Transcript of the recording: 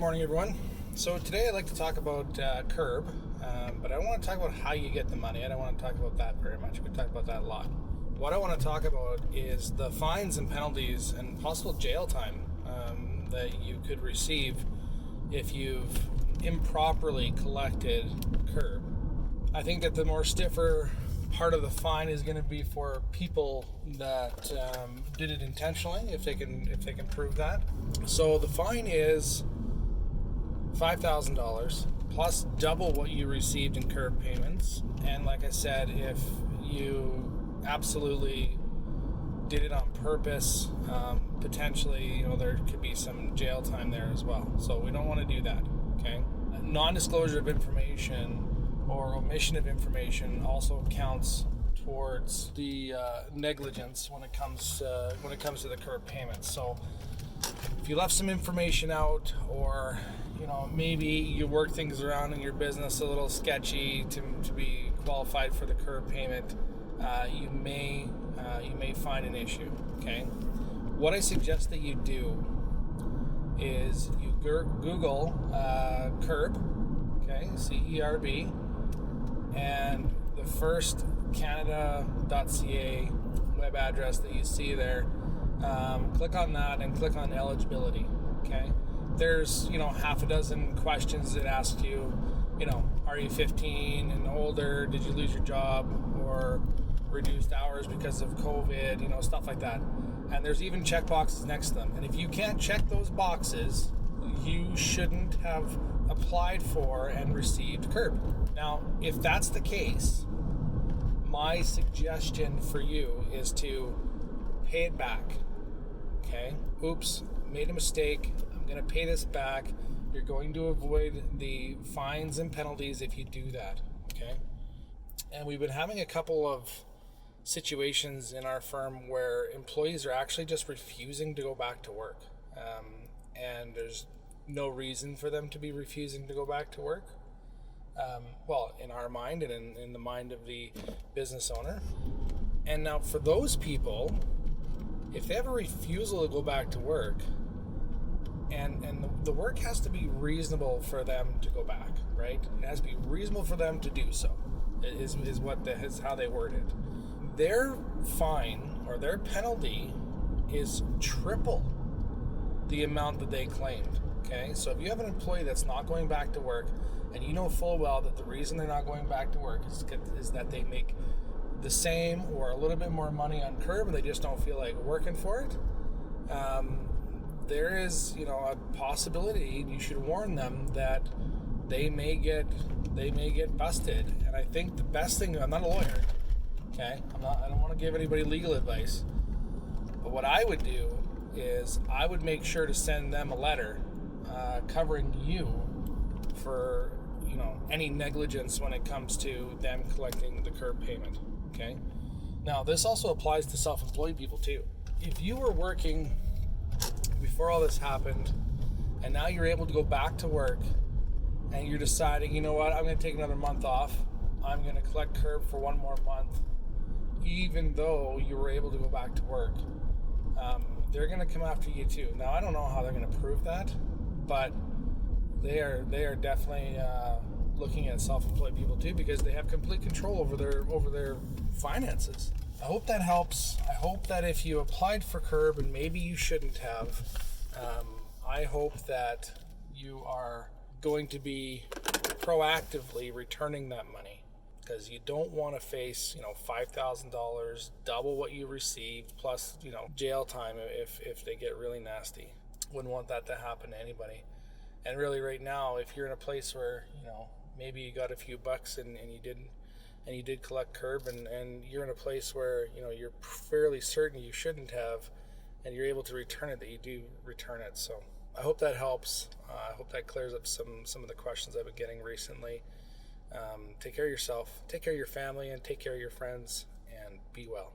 morning, everyone. So today I'd like to talk about CERB, but I don't want to talk about how you get the money. I don't want to talk about that very much. We talk about that a lot. What I want to talk about is the fines and penalties and possible jail time that you could receive if you've improperly collected CERB. I think that the more stiffer part of the fine is going to be for people that did it intentionally, if they can prove that. So the fine is $5,000 plus double what you received in CERB payments. And like I said, if you absolutely did it on purpose, potentially, there could be some jail time there as well. So we don't want to do that. Okay. Non-disclosure of information or omission of information also counts towards the negligence when it comes to the CERB payments. So if you left some information out, or maybe you work things around in your business a little sketchy to be qualified for the CERB payment, you may find an issue. Okay, what I suggest that you do is you Google CERB, okay, CERB, and the first Canada.ca web address that you see there, click on that and click on eligibility. Okay, there's half a dozen questions that ask you, are you 15 and older, did you lose your job, or reduced hours because of COVID, stuff like that. And there's even check boxes next to them, and if you can't check those boxes, you shouldn't have applied for and received CERB. Now, if that's the case, my suggestion for you is to pay it back. Okay? Oops, made a mistake. I'm going to pay this back. You're going to avoid the fines and penalties if you do that. Okay? And we've been having a couple of situations in our firm where employees are actually just refusing to go back to work. And there's no reason for them to be refusing to go back to work. Well, in our mind and in the mind of the business owner. And now for those people, if they have a refusal to go back to work, and the work has to be reasonable for them to go back, right? It has to be reasonable for them to do so, is how they word it. Their fine or their penalty is triple the amount that they claimed. Okay, so if you have an employee that's not going back to work, and you know full well that the reason they're not going back to work is that they make the same or a little bit more money on CERB and they just don't feel like working for it, there is a possibility, you should warn them that they may get busted. And I think the best thing, I'm not a lawyer, okay, I don't want to give anybody legal advice, but what I would do is I would make sure to send them a letter covering you for any negligence when it comes to them collecting the CERB payment. Okay. Now this also applies to self-employed people too. If you were working before all this happened, and now you're able to go back to work, and you're deciding, I'm going to take another month off. I'm going to collect CERB for one more month, even though you were able to go back to work. They're going to come after you too. Now I don't know how they're going to prove that, but they are definitely looking at self-employed people too, because they have complete control over their finances. I hope that helps. I hope that if you applied for CERB and maybe you shouldn't have, I hope that you are going to be proactively returning that money, because you don't want to face $5,000, double what you received, plus jail time if they get really nasty. Wouldn't want that to happen to anybody. And really right now, if you're in a place where maybe you got a few bucks and you did collect CERB, and you're in a place where you're fairly certain you shouldn't have, and you're able to return it, that you do return it. So I hope that helps. I hope that clears up some of the questions I've been getting recently. Take care of yourself, take care of your family, and take care of your friends, and be well.